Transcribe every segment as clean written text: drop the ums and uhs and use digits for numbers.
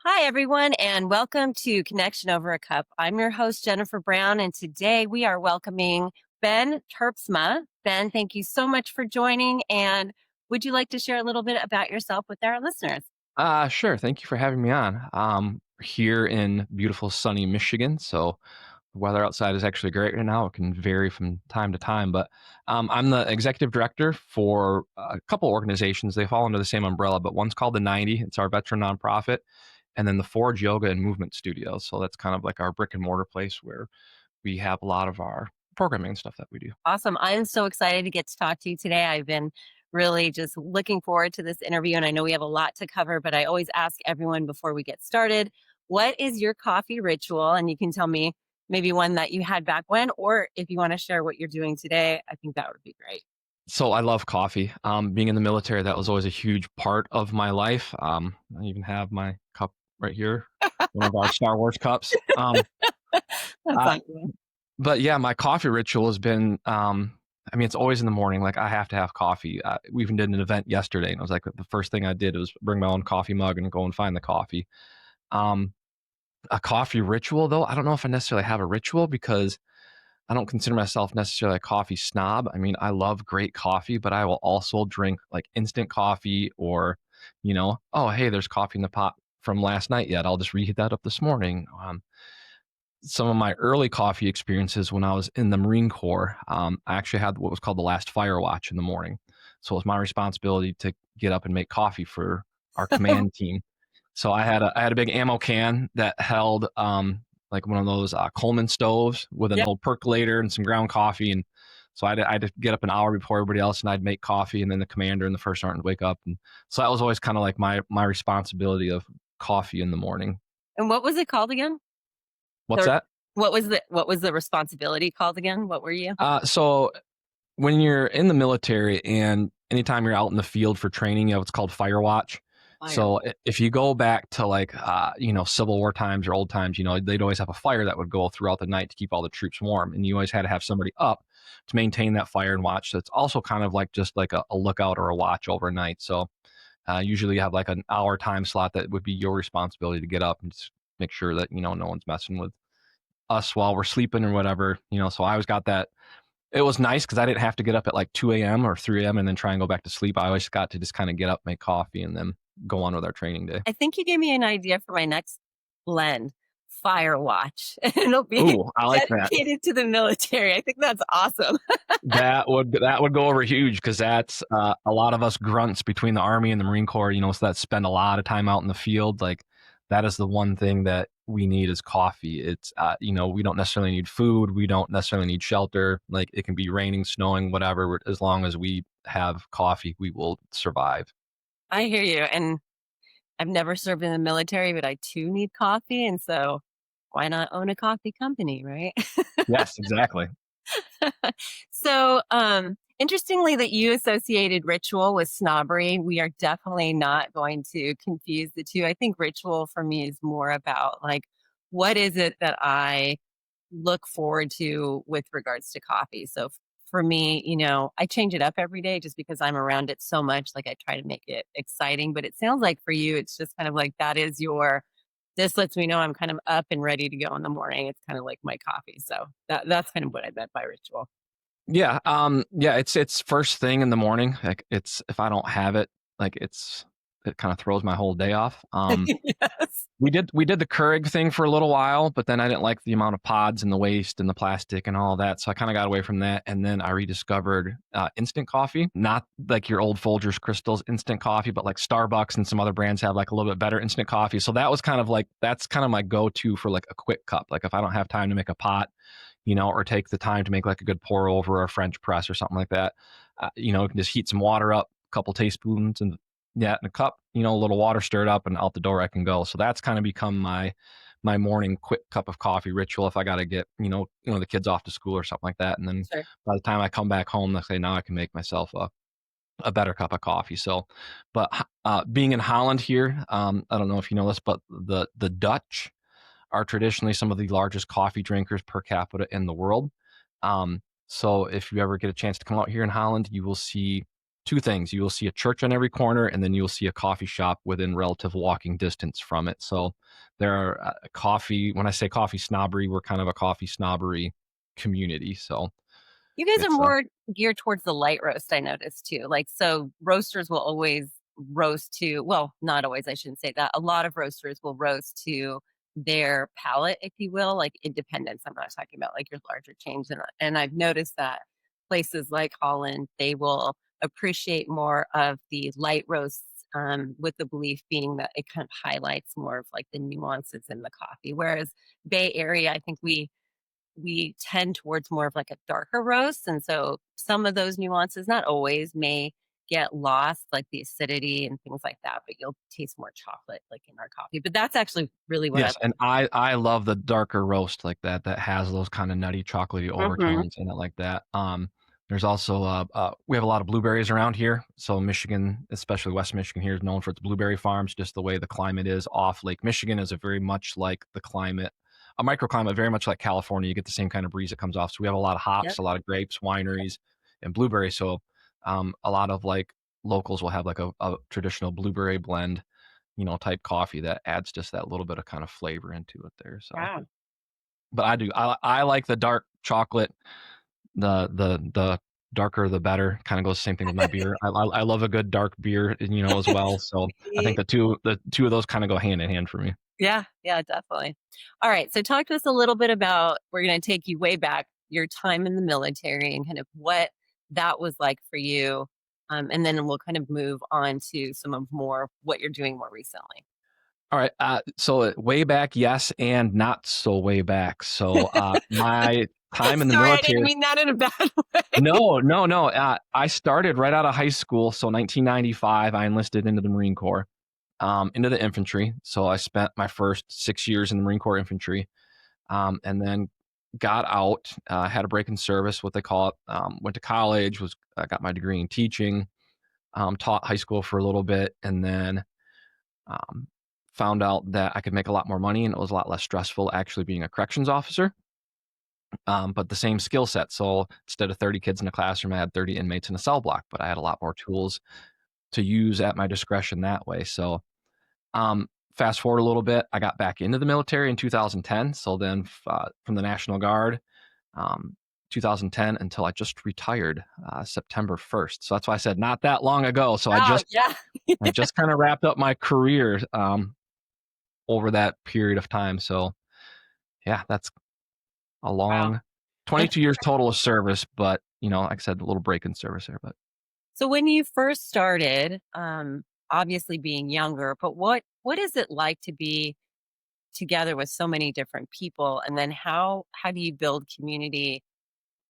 Hi, everyone, and welcome to Connection Over a Cup. I'm your host, Jennifer Brown, and today we are welcoming Ben Terpsma. Ben, thank you so much for joining. And would you like to share a little bit about yourself with our listeners? Sure. Thank you for having me on. Here in beautiful sunny Michigan, so the weather outside is actually great right now. It can vary from time to time, but I'm the executive director for a couple organizations. They fall under the same umbrella, but one's called the 90. It's our veteran nonprofit, and then the Forge Yoga and Movement Studio. So that's kind of like our brick and mortar place where we have a lot of our programming and stuff that we do. Awesome. I'm so excited to get to talk to you today. I've been really just looking forward to this interview, and I know we have a lot to cover, but I always ask everyone before we get started, what is your coffee ritual? And you can tell me maybe one that you had back when, or if you want to share what you're doing today, I think that would be great. So I love coffee. Being in the military, that was always a huge part of my life. I even have my cup right here, one of our Star Wars cups. That's Uh, awesome. but yeah, my coffee ritual has been. I mean, it's always in the morning. Like I have to have coffee. We even did an event yesterday, and it was like the first thing I did was bring my own coffee mug and go and find the coffee. Um, a coffee ritual, though, I don't know if I necessarily have a ritual because I don't consider myself necessarily a coffee snob. I mean, I love great coffee, but I will also drink like instant coffee or, oh, hey, there's coffee in the pot from last night yet. I'll just reheat that up this morning. Some of my early coffee experiences when I was in the Marine Corps, I actually had what was called the last fire watch in the morning. So it was my responsibility to get up and make coffee for our command team. So I had a big ammo can that held like one of those Coleman stoves with an Yep. old percolator and some ground coffee. And so I had to get up an hour before everybody else, and I'd make coffee, and then the commander and the first sergeant would wake up. And so that was always kind of like my responsibility of coffee in the morning. And what was it called again? What's The that? what was the responsibility called again? What were you? So when you're in the military and anytime you're out in the field for training, you have what's called fire watch. Fire. So if you go back to like Civil War times or old times, they'd always have a fire that would go throughout the night to keep all the troops warm, and you always had to have somebody up to maintain that fire and watch. So it's also kind of like just like a lookout or a watch overnight. So usually you have like an hour time slot that would be your responsibility to get up and just make sure that no one's messing with us while we're sleeping or whatever. So I always got that. It was nice because I didn't have to get up at like 2 a.m. or 3 a.m. and then try and go back to sleep. I always got to just kind of get up, make coffee, and then go on with our training day. I think you gave me an idea for my next blend, Fire Watch. It'll be Ooh, I like that. dedicated to the military. I think that's awesome. That would go over huge because that's a lot of us grunts between the Army and the Marine Corps. So that spend a lot of time out in the field. Like that is the one thing that we need is coffee. It's we don't necessarily need food. We don't necessarily need shelter. Like it can be raining, snowing, whatever. As long as we have coffee, we will survive. I hear you. And I've never served in the military, but I too need coffee. And so why not own a coffee company, right? Yes, exactly. So, interestingly, that you associated ritual with snobbery. We are definitely not going to confuse the two. I think ritual for me is more about like, what is it that I look forward to with regards to coffee? So, for me, I change it up every day just because I'm around it so much. Like, I try to make it exciting. But it sounds like for you, it's just kind of like that is this lets me know I'm kind of up and ready to go in the morning. It's kind of like my coffee. So that's kind of what I meant by ritual. Yeah, it's first thing in the morning. Like it's if I don't have it, like it kind of throws my whole day off. Yes. We did the Keurig thing for a little while, but then I didn't like the amount of pods and the waste and the plastic and all that, so I kind of got away from that. And then I rediscovered instant coffee, not like your old Folgers Crystals instant coffee, but like Starbucks and some other brands have like a little bit better instant coffee. So that was kind of like that's kind of my go-to for like a quick cup. Like if I don't have time to make a pot, or take the time to make like a good pour over or a French press or something like that. You can just heat some water up, a couple tablespoons, and yeah, in a cup, a little water stirred up, and out the door I can go. So that's kind of become my morning quick cup of coffee ritual if I got to get the kids off to school or something like that. And then Sure. by the time I come back home, let's say now I can make myself a better cup of coffee. So, but being in Holland here, I don't know if you know this, but the Dutch are traditionally some of the largest coffee drinkers per capita in the world. So if you ever get a chance to come out here in Holland, you will see two things. You will see a church on every corner, and then you'll see a coffee shop within relative walking distance from it. So there are coffee. When I say coffee snobbery, we're kind of a coffee snobbery community. So You guys are it's more geared towards the light roast, I noticed too. Like, so roasters will always roast to, well, not always, I shouldn't say that. A lot of roasters will roast to their palate, if you will, like independence. I'm not talking about like your larger chains. And I've noticed that places like Holland, they will appreciate more of the light roasts, with the belief being that it kind of highlights more of like the nuances in the coffee. Whereas Bay Area, I think we tend towards more of like a darker roast. And so some of those nuances, not always, may get lost, like the acidity and things like that, but you'll taste more chocolate like in our coffee. But that's actually really what I Yes, and I love the darker roast like that that has those kind of nutty chocolatey Mhm. overtones in it like that. There's also we have a lot of blueberries around here. So Michigan, especially West Michigan here, is known for its blueberry farms. Just the way the climate is off Lake Michigan is a very much like the climate, a microclimate, very much like California. You get the same kind of breeze that comes off. So we have a lot of Yep. hops, a lot of grapes, wineries, and blueberries. So a lot of like locals will have like a traditional blueberry blend, type coffee that adds just that little bit of kind of flavor into it there. So, Wow. but I like the dark chocolate. The darker the better. Kind of goes the same thing with my beer. I love a good dark beer, as well. So I think the two of those kind of go hand in hand for me. Yeah, yeah, definitely. All right. So talk to us a little bit about, we're going to take you way back, your time in the military and kind of what that was like for you. And then we'll kind of move on to some of more what you're doing more recently. All right. So way back, yes, and not so way back. So my time in the Sorry, I didn't military. mean that in a bad way. No, no, no. I started right out of high school. So 1995, I enlisted into the Marine Corps, into the infantry. So I spent my first 6 years in the Marine Corps infantry, and then got out. Had a break in service, what they call it. Went to college. Got my degree in teaching. Taught high school for a little bit, and then um, found out that I could make a lot more money and it was a lot less stressful actually being a corrections officer. But the same skill set. So instead of 30 kids in a classroom, I had 30 inmates in a cell block, but I had a lot more tools to use at my discretion that way. So fast forward a little bit, I got back into the military in 2010. So then from the National Guard, um, 2010 until I just retired September 1st. So that's why I said not that long ago. So I Oh, just yeah. I just kind of wrapped up my career over that period of time. So yeah, that's a Wow. long And 22 years total of service, but like I said, a little break in service there. But so when you first started, obviously being younger, but what is it like to be together with so many different people? And then how do you build community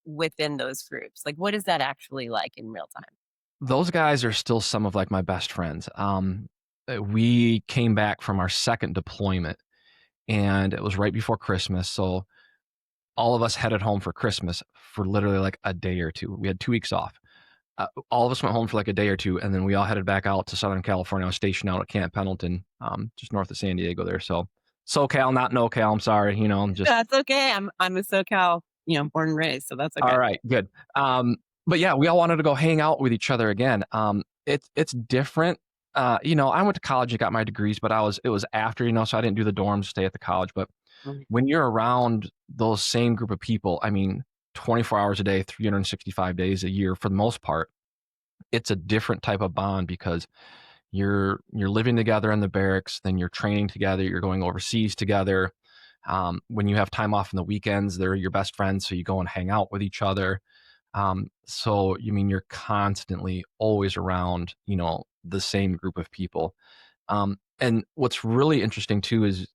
within those groups? Like, what is that actually like in real time? those guys are still some of like my best friends. We came back from our second deployment and it was right before Christmas. So all of us headed home for Christmas for literally like a day or two. We had 2 weeks off. All of us went home for like a day or two, and then we all headed back out to Southern California. I was stationed out at Camp Pendleton, just north of San Diego there. So SoCal, not NoCal. I'm sorry. I'm just That's okay. I'm a SoCal, born and raised, so that's all okay. right. Good. But yeah, we all wanted to go hang out with each other again. It's different. I went to college and got my degrees, but it was after, so I didn't do the dorms, stay at the college. But Mm. when you're around those same group of people, I mean, 24 hours a day, 365 days a year for the most part, it's a different type of bond because you're living together in the barracks, then you're training together, you're going overseas together. When you have time off on the weekends, they're your best friends, so you go and hang out with each other. So you mean you're constantly always around, the same group of people. And what's really interesting too is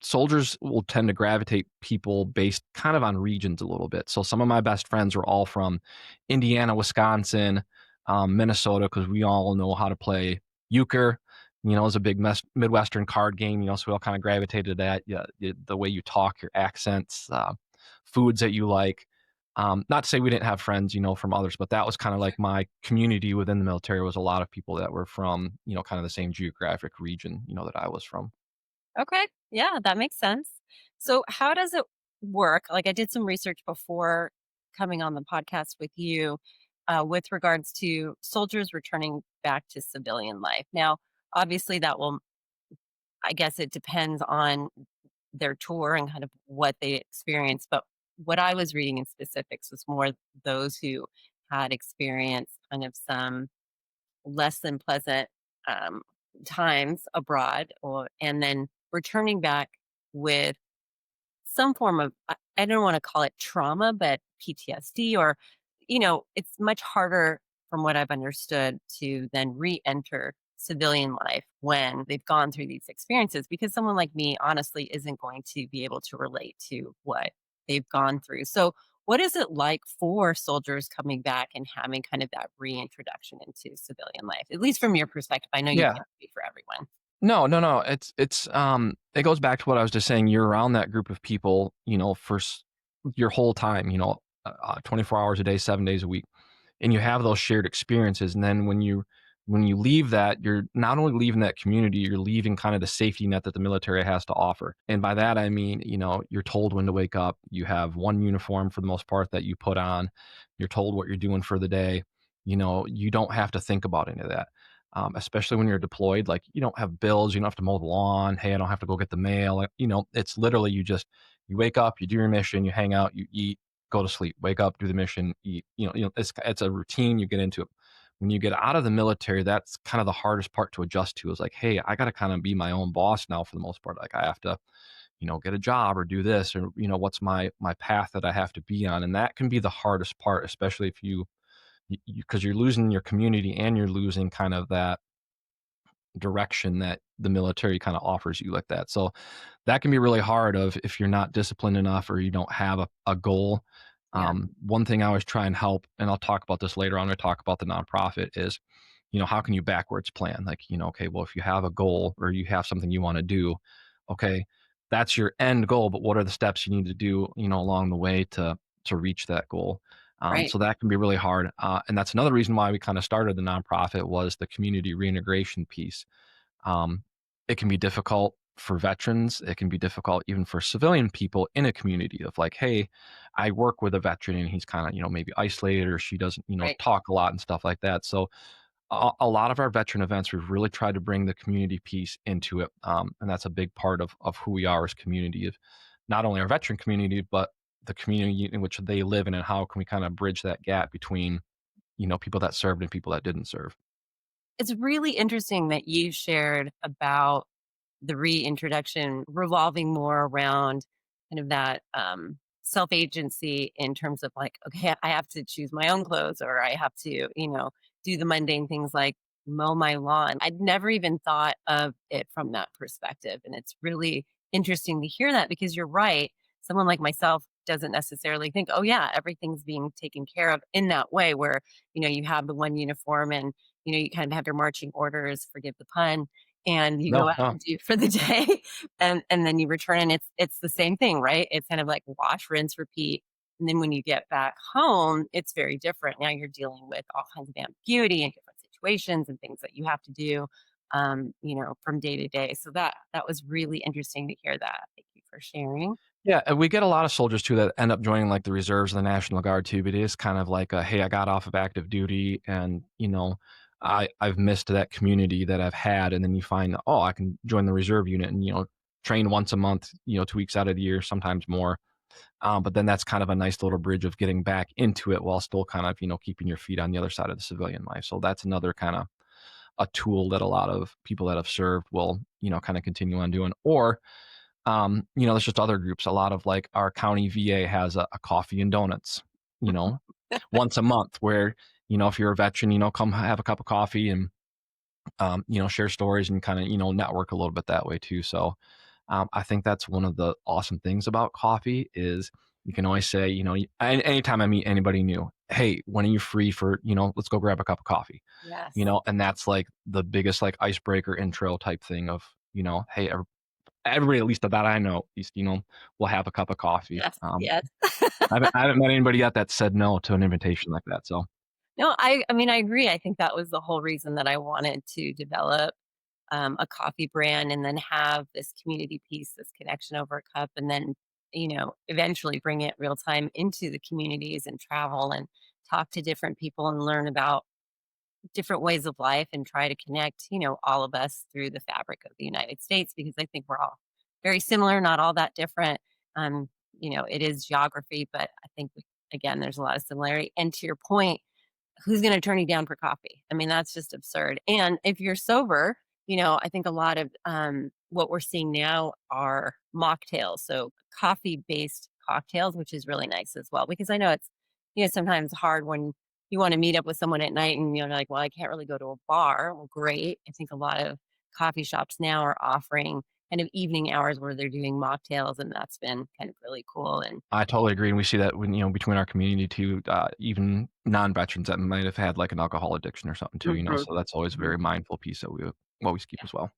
soldiers will tend to gravitate people based kind of on regions a little bit. So some of my best friends were all from Indiana, Wisconsin, Minnesota, because we all know how to play euchre. It's a big Midwestern card game. So we all kind of gravitated to that. Yeah, the way you talk, your accents, foods that you like. Not to say we didn't have friends, from others, but that was kind of like my community within the military was a lot of people that were from, kind of the same geographic region, that I was from. Okay. Yeah, that makes sense. So how does it work? Like, I did some research before coming on the podcast with you. with regards to soldiers returning back to civilian life. Now, obviously, that will, I guess it depends on their tour and kind of what they experience. But what I was reading in specifics was more those who had experienced kind of some less than pleasant um, times abroad, and then returning back with some form of, I don't want to call it trauma, but PTSD, or, it's much harder from what I've understood to then re-enter civilian life when they've gone through these experiences, because someone like me honestly isn't going to be able to relate to what they've gone through. So what is it like for soldiers coming back and having kind of that reintroduction into civilian life, at least from your perspective? I know you Yeah. can't speak for everyone. No, no, no. It goes back to what I was just saying. You're around that group of people, for your whole time, 24 hours a day, 7 days a week, and you have those shared experiences. And then when you leave that, you're not only leaving that community, you're leaving kind of the safety net that the military has to offer. And by that I mean, you're told when to wake up. You have one uniform for the most part that you put on. You're told what you're doing for the day. You don't have to think about any of that. Especially when you're deployed, like you don't have bills, you don't have to mow the lawn. Hey, I don't have to go get the mail. It's literally you wake up, you do your mission, you hang out, you eat, go to sleep, wake up, do the mission, eat. It's a routine. You get into it. When you get out of the military, that's kind of the hardest part to adjust to. Is like, hey, I got to kind of be my own boss now for the most part. Like I have to, get a job or do this, or what's my path that I have to be on, and that can be the hardest part, especially if because you're losing your community and you're losing kind of that direction that the military kind of offers you like that. So that can be really hard of if you're not disciplined enough or you don't have a goal. Yeah, One thing I always try and help, and I'll talk about this later on when I talk about the nonprofit is, how can you backwards plan? Like, okay, well, if you have a goal or you have something you want to do, okay, that's your end goal, but what are the steps you need to do, along the way to reach that goal? right. So that can be really hard. And that's another reason why we kind of started the nonprofit was the community reintegration piece. um, it can be difficult for veterans. It can be difficult even for civilian people in a community of like, hey, I work with a veteran and he's kind of, maybe isolated or she doesn't, Right. talk a lot and stuff like that. So a lot of our veteran events, we've really tried to bring the community piece into it. And that's a big part of who we are as community of not only our veteran community, but the community in which they live in and how can we kind of bridge that gap between, people that served and people that didn't serve. It's really interesting that you shared about the reintroduction revolving more around kind of that self agency in terms of like, okay, I have to choose my own clothes, or I have to, do the mundane things like mow my lawn. I'd never even thought of it from that perspective. And it's really interesting to hear that, because you're right. Someone like myself doesn't necessarily think, oh, yeah, everything's being taken care of in that way, where, you have the one uniform and, you kind of have your marching orders, forgive the pun, and you go No, out no. and do for the day, and then you return, and it's the same thing, right? It's kind of like wash, rinse, repeat. And then when you get back home, it's very different. Now you're dealing with all kinds of ambiguity and different situations and things that you have to do, from day to day. So that was really interesting to hear that. Thank you for sharing. Yeah, and we get a lot of soldiers too that end up joining like the reserves and the National Guard too. But it is kind of like a, hey, I got off of active duty and I've missed that community that I've had, and then you find, oh, I can join the reserve unit and train once a month, 2 weeks out of the year, sometimes more. But then that's kind of a nice little bridge of getting back into it while still kind of keeping your feet on the other side of the civilian life. So that's another kind of a tool that a lot of people that have served will kind of continue on doing. Or there's just other groups. A lot of like our county VA has a coffee and donuts, you know, once a month where, if you're a veteran, come have a cup of coffee and, share stories and kind of, network a little bit that way too. So I think that's one of the awesome things about coffee is you can always say, anytime I meet anybody new, hey, when are you free for, let's go grab a cup of coffee, Yes. and that's like the biggest like icebreaker intro type thing of, hey, everybody, at least that I know, at least, will have a cup of coffee. Yes. Yes. I haven't met anybody yet that said no to an invitation like that. So No, I mean, I agree. I think that was the whole reason that I wanted to develop a coffee brand, and then have this community piece, this connection over a cup, and then, eventually bring it real time into the communities and travel and talk to different people and learn about different ways of life and try to connect, all of us through the fabric of the United States because I think we're all very similar, not all that different. Um, it is geography, but I think again, there's a lot of similarity. And to your point, who's going to turn you down for coffee? I mean, that's just absurd. And if you're sober, I think a lot of what we're seeing now are mocktails, so coffee based cocktails, which is really nice as well. Because I know it's sometimes hard when you want to meet up with someone at night and you're like, well, I can't really go to a bar. Well, great. I think a lot of coffee shops now are offering kind of evening hours where they're doing mocktails, and that's been kind of really cool. And I totally agree, and we see that when between our community too, even non-veterans that might have had like an alcohol addiction or something too. Mhm, So that's always a mhm. very mindful piece that we always keep Yeah. as well.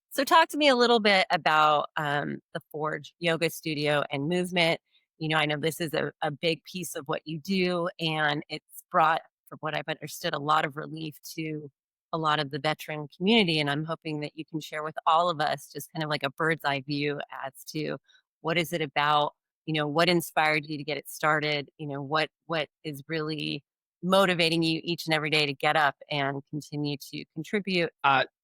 So, talk to me a little bit about the Forge Yoga Studio and movement. I know this is a big piece of what you do, and it's brought, from what I've understood, a lot of relief to a lot of the veteran community. And I'm hoping that you can share with all of us just kind of like a bird's eye view as to what is it about, what inspired you to get it started, what is really motivating you each and every day to get up and continue to contribute.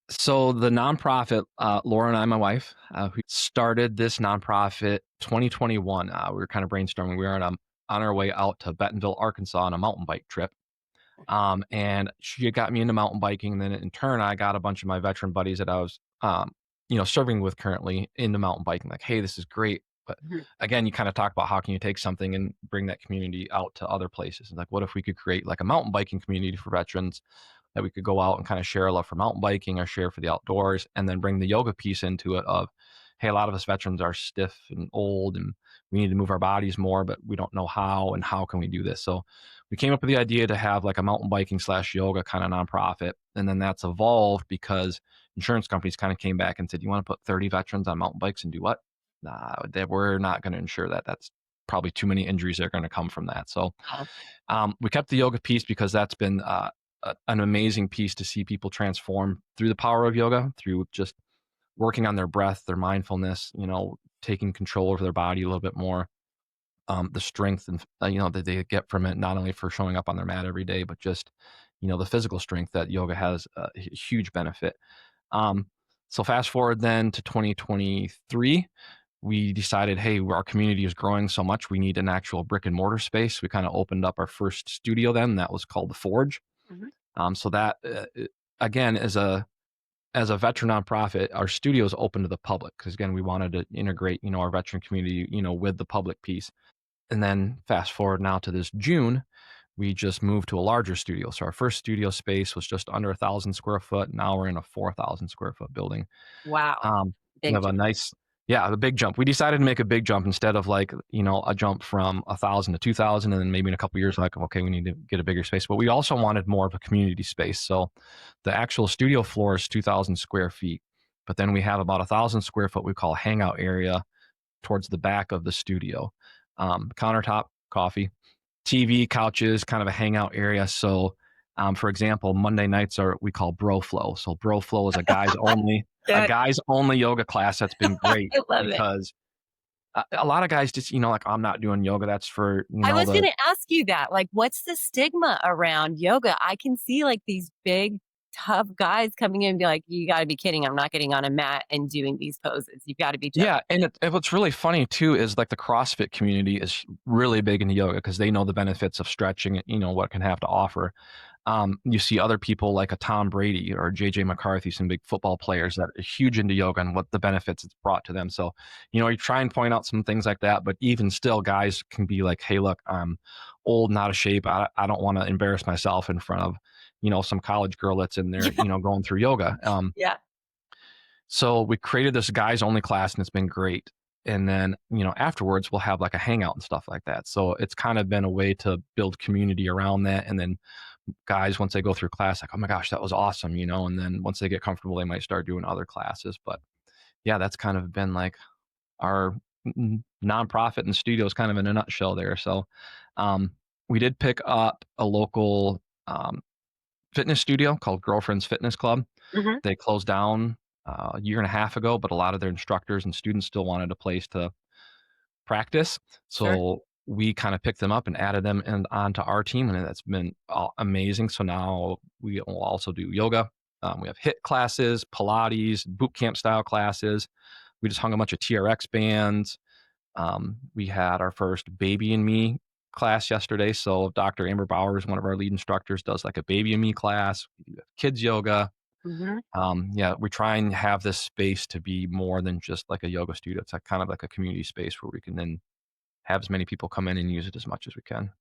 So the nonprofit, Laura and I, my wife, who started this nonprofit 2021. We were kind of brainstorming. We were on our way out to Bentonville, Arkansas, on a mountain bike trip. And she had got me into mountain biking. And then in turn, I got a bunch of my veteran buddies that I was, serving with currently into mountain biking. Like, hey, this is great. But Mhm. again, you kind of talk about how can you take something and bring that community out to other places. And like, what if we could create like a mountain biking community for veterans that we could go out and kind of share a love for mountain biking or share for the outdoors, and then bring the yoga piece into it of, hey, a lot of us veterans are stiff and old and we need to move our bodies more, but we don't know how, and how can we do this? So we came up with the idea to have like a mountain biking slash yoga kind of nonprofit. And then that's evolved because insurance companies kind of came back and said, you want to put 30 veterans on mountain bikes and do what? Nah, we're not going to insure that. That's probably too many injuries that are going to come from that. So Yeah. we kept the yoga piece because that's been an amazing piece to see people transform through the power of yoga, through just working on their breath, their mindfulness, taking control over their body a little bit more, the strength and that they get from it, not only for showing up on their mat every day, but just the physical strength that yoga has a huge benefit. Um, so fast forward then to 2023, we decided, hey, our community is growing so much, we need an actual brick and mortar space. We kind of opened up our first studio then, that was called the Forge. Mhm. So that again, as a veteran nonprofit, our studio is open to the public because again, we wanted to integrate our veteran community with the public piece. And then fast forward now to this June, we just moved to a larger studio. So our first studio space was just under 1,000 square foot. Now we're in a 4,000 square foot building. Wow. We Big have a jump. nice, yeah, the big jump. We decided to make a big jump instead of like, a jump from 1,000 to 2,000. And then maybe in a couple of years, like, okay, we need to get a bigger space. But we also wanted more of a community space. So the actual studio floor is 2,000 square feet. But then we have about 1,000 square foot we call hangout area towards the back of the studio. Countertop, coffee, TV, couches, kind of a hangout area. So, for example, Monday nights are we call Bro Flow. So Bro Flow is a Good. guys only yoga class that's been great I love it. because a lot of guys just like I'm not doing yoga. That's for I was the gonna ask you that, like, what's the stigma around yoga? I can see, like, these big, tough guys coming in and be like, "You gotta be kidding, I'm not getting on a mat and doing these poses. You've gotta be joking." yeah. And what's really funny too is like the CrossFit community is really big into yoga because they know the benefits of stretching. What it can have to offer. You see other people like a Tom Brady or JJ McCarthy, some big football players that are huge into yoga and what the benefits it's brought to them. So, you try and point out some things like that, but even still, guys can be like, hey, look, I'm old and out of shape. I don't want to embarrass myself in front of, some college girl that's in there, Yeah, going through yoga. yeah. So we created this guys only class and it's been great. And then, afterwards we'll have like a hangout and stuff like that. So it's kind of been a way to build community around that. And then guys, once they go through class, like, oh my gosh, that was awesome, and then once they get comfortable, they might start doing other classes. But yeah, that's kind of been like our nonprofit and studios kind of in a nutshell there. So um, we did pick up a local fitness studio called Girlfriend's Fitness Club. Mhm. They closed down a year and a half ago, but a lot of their instructors and students still wanted a place to practice. Sure. So we kind of picked them up and added them and onto our team, and that's been amazing. So now we will also do yoga. We have HIIT classes, Pilates, boot camp style classes. We just hung a bunch of TRX bands. We had our first baby and me class yesterday. So Dr. Amber Bowers, one of our lead instructors, does like a baby and me class. We do kids yoga. Hmm. Yeah, we try and have this space to be more than just like a yoga studio. It's like kind of like a community space where we can then have as many people come in and use it as much as we can.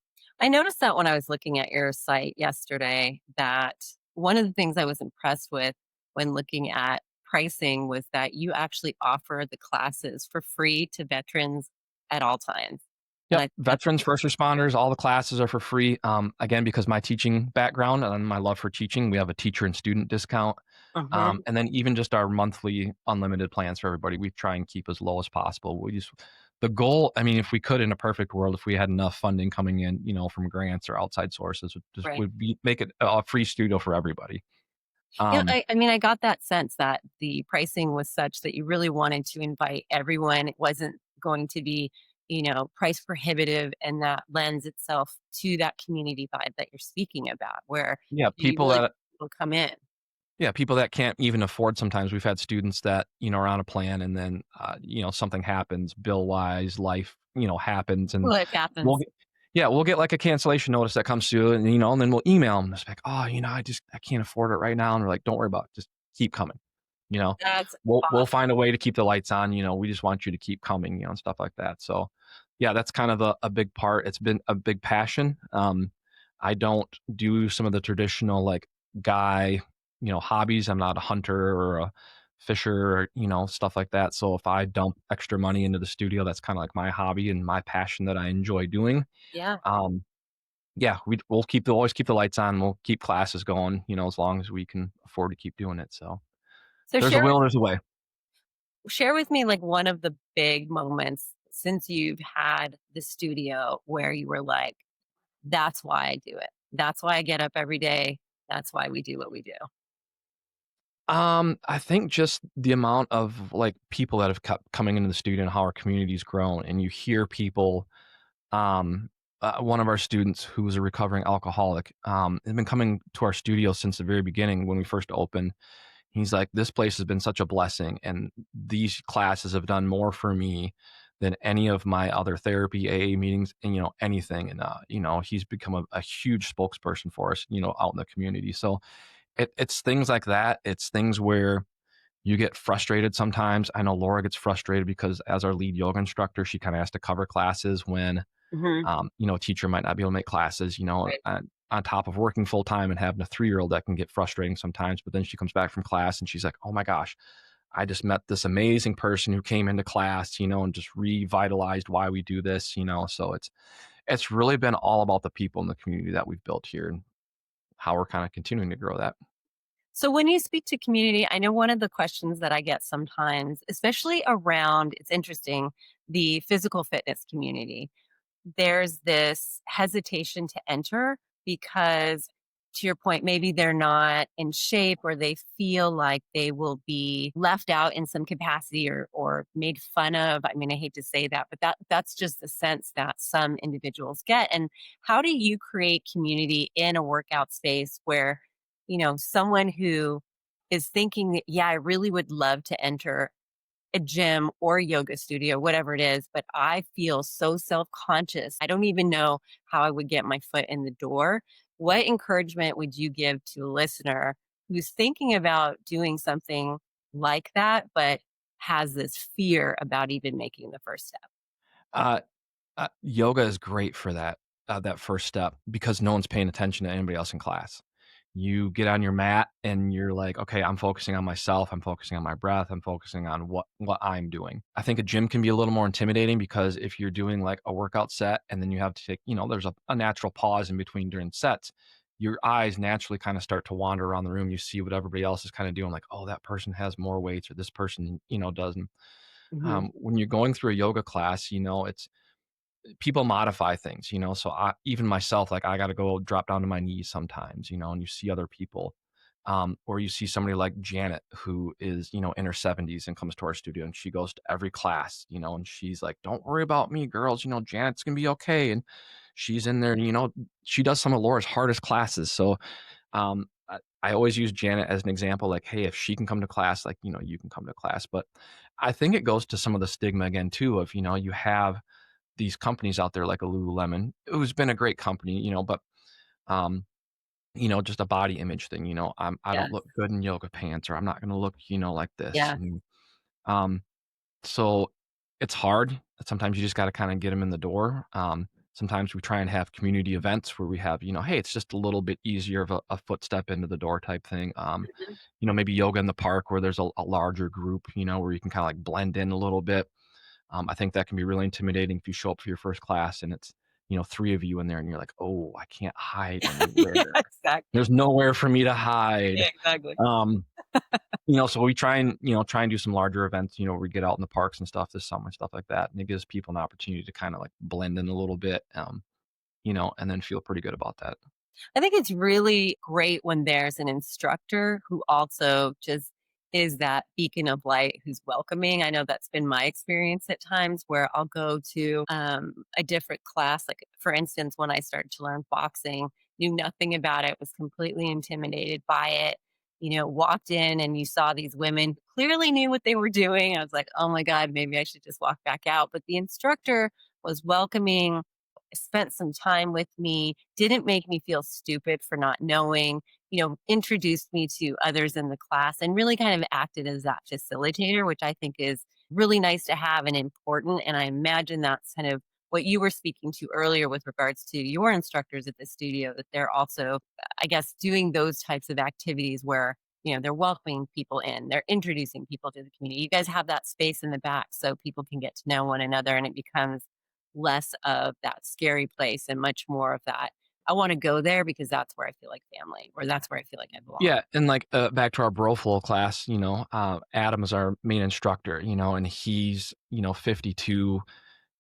I noticed that when I was looking at your site yesterday, that one of the things I was impressed with when looking at pricing was that you actually offer the classes for free to veterans at all times. And Yep, that's veterans, first responders, all the classes are for free. Again, because my teaching background and my love for teaching, we have a teacher and student discount. mhm. And then even just our monthly unlimited plans for everybody, we try and keep as low as possible. We just the goal, I mean, if we could in a perfect world, if we had enough funding coming in, from grants or outside sources, Right. would be make it a free studio for everybody. Yeah, Um, I mean, I got that sense that the pricing was such that you really wanted to invite everyone. It wasn't going to be, price prohibitive, and that lends itself to that community vibe that you're speaking about, where yeah, you people really that will come in. Yeah, people that can't even afford sometimes. We've had students that, are on a plan and then, something happens bill-wise, life, happens and Well, it we'll happens. get yeah, we'll get like a cancellation notice that comes through and then we'll email them. It's like, "Oh, I can't afford it right now." And we're like, "Don't worry about it. Just keep coming." You know, That's we'll awesome. find a way to keep the lights on, we just want you to keep coming, and stuff like that. So, yeah, that's kind of a big part. It's been a big passion. I don't do some of the traditional like guy hobbies. I'm not a hunter or a fisher or, stuff like that. So if I dump extra money into the studio, that's kind of like my hobby and my passion that I enjoy doing. Yeah. Um, yeah, we'll always keep the lights on. We'll keep classes going, as long as we can afford to keep doing it. So So there's a will, there's a way. share with me like one of the big moments since you've had the studio where you were like, that's why I do it. That's why I get up every day. That's why we do what we do. I think just the amount of like people that have kept coming into the studio and how our community's grown, and you hear people. Um, one of our students who is a recovering alcoholic, has been coming to our studio since the very beginning when we first opened. He's like, "This place has been such a blessing, and these classes have done more for me than any of my other therapy AA meetings, and anything." And he's become a huge spokesperson for us, out in the community. So it's things like that. It's things where you get frustrated sometimes. I know Laura gets frustrated because as our lead yoga instructor, she kind of has to cover classes when Hmm. a teacher might not be able to make classes, Right. on top of working full time and having a 3-year-old that can get frustrating sometimes. But then she comes back from class and she's like, "Oh my gosh, I just met this amazing person who came into class, and just revitalized why we do this." So it's really been all about the people in the community that we've built here and how we're kind of continuing to grow that. So when you speak to community, I know one of the questions that I get sometimes, especially around, it's interesting, the physical fitness community. There's this hesitation to enter because, to your point, maybe they're not in shape or they feel like they will be left out in some capacity or made fun of. I mean, I hate to say that, but that's just the sense that some individuals get. And how do you create community in a workout space where, someone who is thinking that, yeah, I really would love to enter a gym or yoga studio, whatever it is, but I feel so self-conscious. I don't even know how I would get my foot in the door. What encouragement would you give to a listener who's thinking about doing something like that, but has this fear about even making the first step? Uh, Yoga is great for that first step because no one's paying attention to anybody else in class. You get on your mat and you're like, "Okay, I'm focusing on myself. I'm focusing on my breath. I'm focusing on what I'm doing." I think a gym can be a little more intimidating because if you're doing like a workout set and then you have to take, there's a natural pause in between during sets. Your eyes naturally kind of start to wander around the room. You see what everybody else is kind of doing, like, "Oh, that person has more weights, or this person, doesn't." Mhm. When you're going through a yoga class, it's people modify things, so even myself, like I got to go drop down to my knees sometimes, and you see other people. Or you see somebody like Janet, who is, in her 70s and comes to our studio and she goes to every class, and she's like, don't worry about me, girls, Janet's gonna be okay. And she's in there, and, she does some of Laura's hardest classes. So I always use Janet as an example, like, hey, if she can come to class, like, you can come to class. But I think it goes to some of the stigma again, too, of, you have these companies out there like a Lululemon, who's been a great company, but, um, just a body image thing, I don't Yes. look good in yoga pants, or I'm not going to look, like this. Yeah. Um, so it's hard. Sometimes you just got to kind of get them in the door. Sometimes we try and have community events where we have, hey, it's just a little bit easier of a footstep into the door type thing. Mhm. Maybe yoga in the park where there's a larger group, where you can kind of like blend in a little bit. I think that can be really intimidating if you show up for your first class and it's, three of you in there and you're like, oh, I can't hide Yeah, anywhere. exactly. There's nowhere for me to hide. Yeah, exactly. Um, so we try and do some larger events, where we get out in the parks and stuff this summer, stuff like that. And it gives people an opportunity to kind of like blend in a little bit, and then feel pretty good about that. I think it's really great when there's an instructor who also just is that beacon of light who's welcoming. I know that's been my experience at times where I'll go to a different class. Like, for instance, when I started to learn boxing, knew nothing about it, was completely intimidated by it. Walked in and you saw these women who clearly knew what they were doing. I was like, oh my God, maybe I should just walk back out. But the instructor was welcoming, spent some time with me, didn't make me feel stupid for not knowing, introduced me to others in the class and really kind of acted as that facilitator, which I think is really nice to have and important. And I imagine that's kind of what you were speaking to earlier with regards to your instructors at the studio, that they're also, I guess, doing those types of activities where, they're welcoming people in, they're introducing people to the community. You guys have that space in the back so people can get to know one another and it becomes less of that scary place and much more of that, I want to go there because that's where I feel like family, or that's where I feel like I belong. Yeah, and like back to our Broful class, Adam is our main instructor, and he's 52,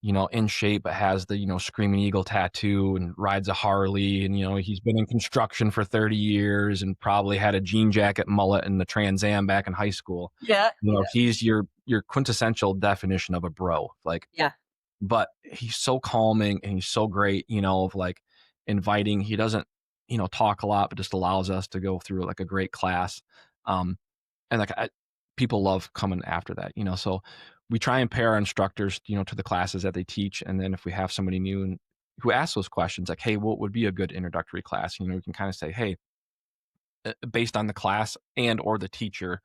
in shape, but has the, Screaming Eagle tattoo and rides a Harley. And, he's been in construction for 30 years and probably had a jean jacket mullet and the Trans Am back in high school. Yeah. He's your quintessential definition of a bro. Like, Yeah. but he's so calming and he's so great, of like inviting. He doesn't, talk a lot, but just allows us to go through like a great class. Um, and like people love coming after that, so we try and pair our instructors, to the classes that they teach. And then if we have somebody new and who asks those questions, like, hey, what would be a good introductory class? We can kind of say, hey, based on the class and or the teacher,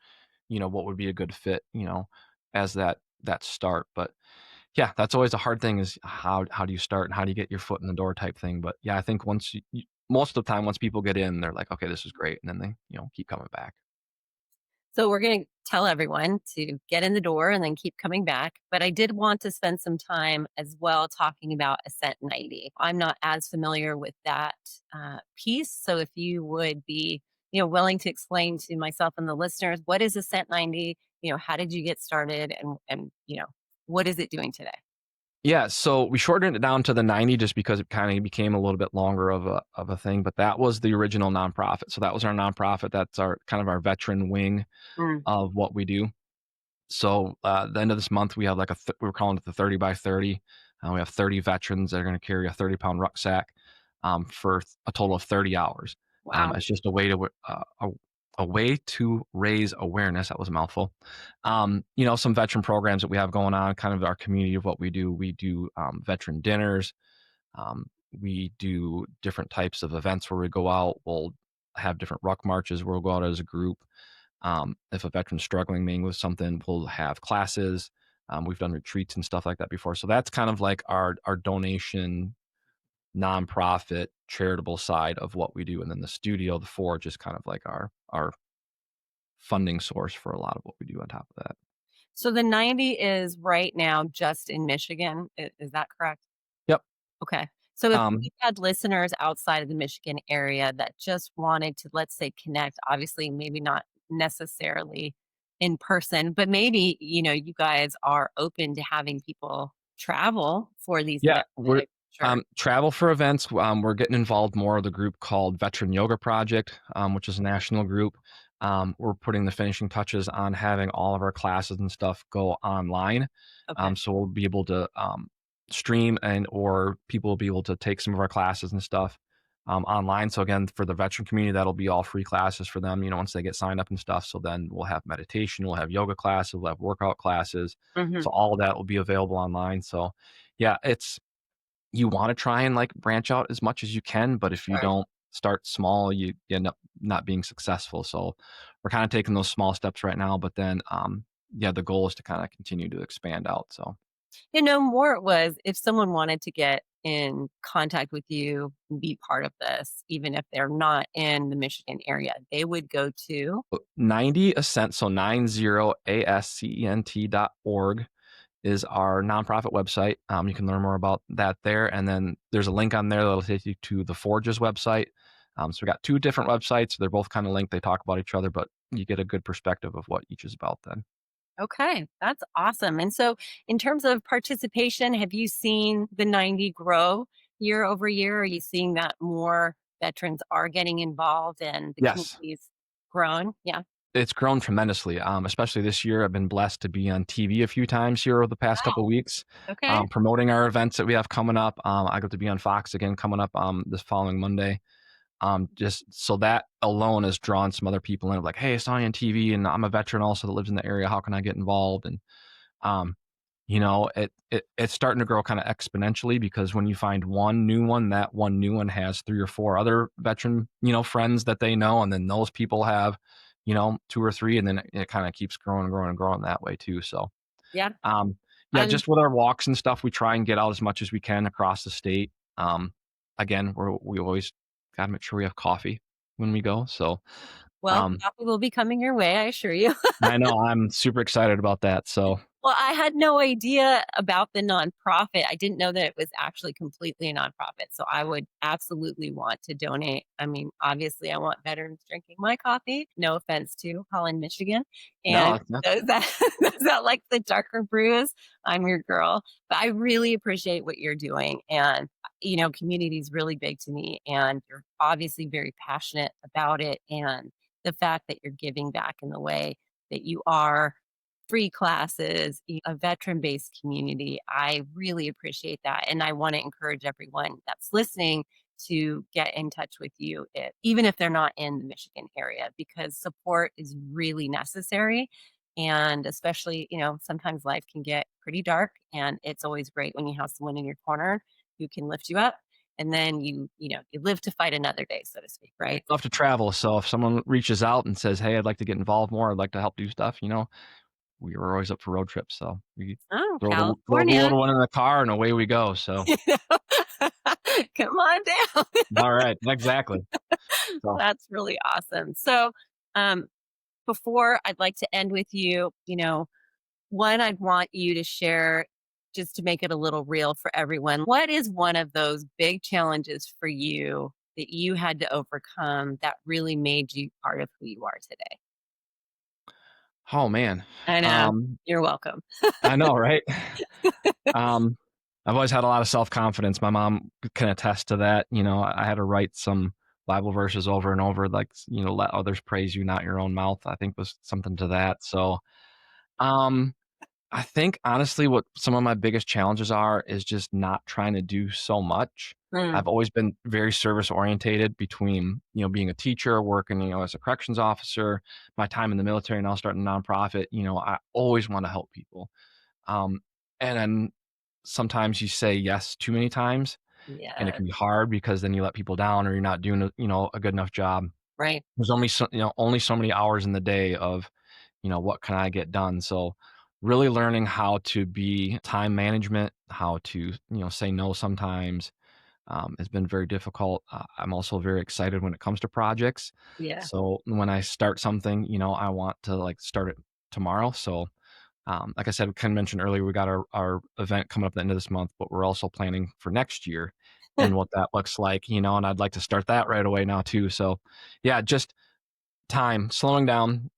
what would be a good fit, as that start. But yeah, that's always a hard thing, is how do you start and how do you get your foot in the door type thing. But yeah, I think once most of the time, once people get in, they're like, okay, this is great. And then they, keep coming back. So we're going to tell everyone to get in the door and then keep coming back. But I did want to spend some time as well talking about Ascent 90. I'm not as familiar with that piece. So if you would be, willing to explain to myself and the listeners, what is Ascent 90? How did you get started, and what is it doing today? Yeah, so we shortened it down to the 90 just because it kind of became a little bit longer of a thing, but that was the original nonprofit. So that was our nonprofit. That's our kind of our veteran wing Mm. of what we do. So the end of this month, we have like we're calling it the 30 by 30. We have 30 veterans that are going to carry a 30-pound rucksack for a total of 30 hours. Wow. It's just a way to raise awareness. That was a mouthful. Some veteran programs that we have going on, kind of our community of what we do. We do veteran dinners. We do different types of events where we go out. We'll have different ruck marches where we'll go out as a group. If a veteran's struggling maybe with something, we'll have classes. We've done retreats and stuff like that before. So that's kind of like our donation, nonprofit, charitable side of what we do. And then the studio, the Forge, is kind of like our funding source for a lot of what we do on top of that. So the 90 is right now just in Michigan. Is that correct? Yep. Okay. So if Um, we had listeners outside of the Michigan area that just wanted to, let's say, connect, obviously, maybe not necessarily in person, but maybe, you guys are open to having people travel for these yeah, events. Sure. Travel for events. We're getting involved more with a group called Veteran Yoga Project, which is a national group. We're putting the finishing touches on having all of our classes and stuff go online. Okay. So we'll be able to stream and or people will be able to take some of our classes and stuff online. So again, for the veteran community, that'll be all free classes for them. Once they get signed up and stuff. So then we'll have meditation, we'll have yoga classes, we'll have workout classes. Hmm. So all of that will be available online. So yeah, it's you wanna try and, like, branch out as much as you can, but if you Sure. don't start small, you end up not being successful, so we're kinda taking those small steps right now, but then, yeah, the goal is to kinda continue to expand out, so More it was if someone wanted to get in contact with you, and be part of this, even if they're not in the Michigan area, they would go to. 90 Ascent, so 90ascent.org is our nonprofit website. You can learn more about that there, and then there's a link on there that'll take you to the Forge's website. So we got 2 different websites, they're both kinda linked, they talk about each other, but you get a good perspective of what each is about then. Okay, that's awesome. And so, in terms of participation, have you seen the 90 grow year over year? Are you seeing that more veterans are getting involved and the Yes. community's grown? Yeah. It's grown tremendously, especially this year. I've been blessed to be on TV a few times here over the past couple Wow. weeks, Okay. promoting our events that we have coming up. I got to be on Fox again coming up this following Monday. Just so that alone has drawn some other people in, like, hey, I saw you on TV, and I'm a veteran also that lives in the area. How can I get involved? And um, it's starting to grow kind of exponentially because when you find one new one, that one new one has 3 or 4 other veteran, friends that they know, and then those people have, 2 or 3, and then it kind of keeps growing and growing and growing that way too. So, Yeah. um, yeah, And just with our walks and stuff, we try and get out as much as we can across the state. Again, we always got to make sure we have coffee when we go. So, well, um, coffee will be coming your way, I assure you. I know I'm super excited about that. So, Well, I had no idea about the nonprofit. I didn't know that it was actually completely a nonprofit. So I would absolutely want to donate. I mean, obviously, I want veterans drinking my coffee. No offense to Holland, Michigan. And no, no, those that, those that like the darker brews, I'm your girl. But I really appreciate what you're doing. And, community is really big to me. And you're obviously very passionate about it. And the fact that you're giving back in the way that you are, free classes, a veteran based community. I really appreciate that. And I want to encourage everyone that's listening to get in touch with you, even if they're not in the Michigan area, because support is really necessary. And especially, sometimes life can get pretty dark. And it's always great when you have someone in your corner who can lift you up. And then you live to fight another day, so to speak, right? love to travel. So if someone reaches out and says, "Hey, I'd like to get involved more. I'd like to help do stuff," we were always up for road trips. So we Oh, throw the California. little one in the car and away we go. So Come on down. all right, exactly. So That's really awesome. So, um, before I'd like to end with you, one, I'd want you to share, just to make it a little real for everyone. What is one of those big challenges for you that you had to overcome that really made you part of who you are today? oh man, I know. um, You're welcome. I know, right? Um, I've always had a lot of self confidence. My mom can attest to that. I had to write some Bible verses over and over, like let others praise you, not your own mouth. I think was something to that. So, um, I think honestly, what some of my biggest challenges are is just not trying to do so much. Mm, I've always been very service orientated between, being a teacher, working, as a corrections officer, my time in the military, and now starting a nonprofit. I always want to help people. Um, and then sometimes you say yes too many times and it yeah. can be hard because then you let people down or you're not doing a good enough job. Right. There's only so many hours in the day of what can I get done? So really learning how to be time management, how to, say no sometimes, has been very difficult. I'm also very excited when it comes to projects. Yeah. So when I start something, I want to like start it tomorrow. So like I said, we kind of mentioned earlier, we got our event coming up at the end of this month, but we're also planning for next year and what that looks like, and I'd like to start that right away now too. So yeah, just time, slowing down,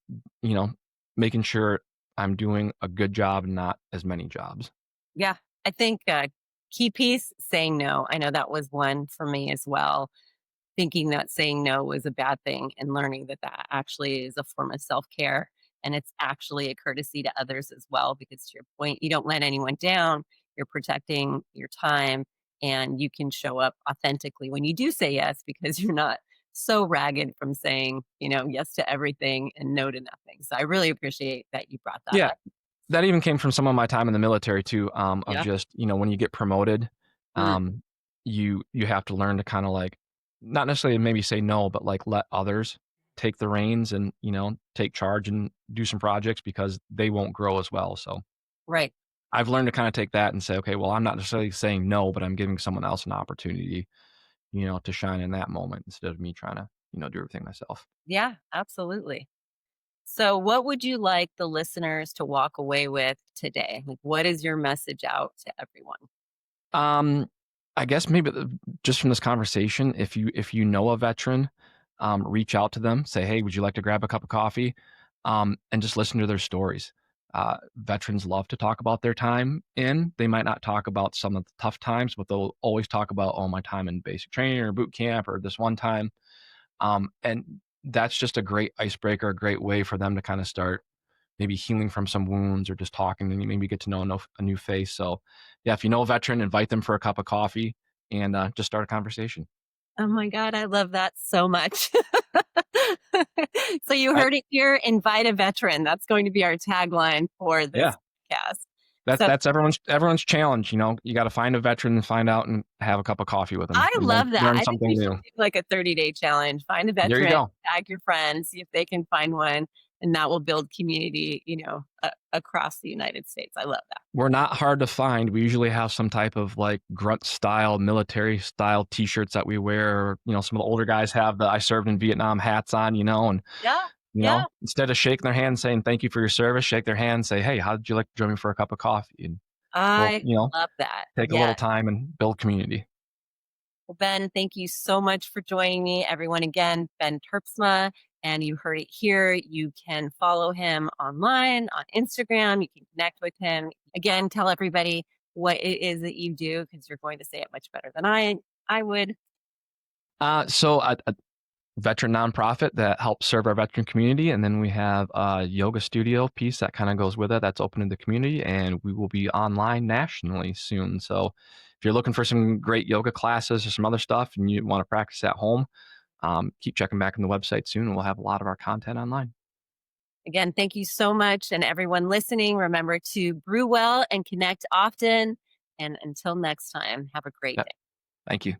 you know, making sure I'm doing a good job, not as many jobs. Yeah. I think key piece, saying no. I know that was one for me as well, thinking that saying no was a bad thing and learning that that actually is a form of self-care, and it's actually a courtesy to others as well, because to your point, you don't let anyone down, you're protecting your time, and you can show up authentically when you do say yes, because you're not so ragged from saying, yes to everything and no to nothing. So I really appreciate that you brought that Yeah, up. that even came from some of my time in the military too, of Yeah. just, when you get promoted, Mm, um, you have to learn to kinda, like, not necessarily maybe say no, but, like, let others take the reins and, take charge and do some projects because they won't grow as well, so right. I've learned to kinda take that and say, "Okay, well, I'm not necessarily saying no, but I'm giving someone else an opportunity, to shine in that moment instead of me trying to, do everything myself." Yeah, absolutely. So, what would you like the listeners to walk away with today? Like, what is your message out to everyone? Um, I guess maybe just from this conversation, if you know a veteran, reach out to them, say, "Hey, would you like to grab a cup of coffee?" And just listen to their stories. Veterans love to talk about their time in. They might not talk about some of the tough times, but they'll always talk about, "Oh, my time in basic training or boot camp or this one time." And that's just a great icebreaker, a great way for them to kind of start maybe healing from some wounds or just talking and you maybe get to know a new face. So, yeah, if you know a veteran, invite them for a cup of coffee and just start a conversation. Oh my God, I love that so much. So, you I, heard it here, invite a veteran. That's going to be our tagline for yeah, this podcast. that's So, that's everyone's challenge. You got to find a veteran and find out and have a cup of coffee with them I and learn, love that. learn I think we something should new. do like a 30-day challenge. Find a There you veteran, go. tag your friends, see if they can find one, and that will build community, across the United States. I love that. We're not hard to find. We usually have some type of like grunt style, military style T-shirts that we wear. Or, some of the older guys have the "I served in Vietnam" hats on. And Yeah, yeah. instead of shaking their hand saying thank you for your service, shake their hand, say, "Hey, how did you like to join me for a cup of coffee?" And we'll, I love that. take a little Yes. time and build community. Well, Ben, thank you so much for joining me. Everyone, again, Ben Terpsma, and you heard it here. You can follow him online on Instagram. You can connect with him. Again, tell everybody what it is that you do, because you're going to say it much better than I would. So a veteran nonprofit that helps serve our veteran community, and then we have a yoga studio piece that kind of goes with it. That's open to the community, and we will be online nationally soon. So if you're looking for some great yoga classes or some other stuff, and you want to practice at home, keep checking back on the website soon, and we'll have a lot of our content online. Again, thank you so much. And everyone listening, remember to brew well and connect often. And until next time, have a great Yeah, day. thank you.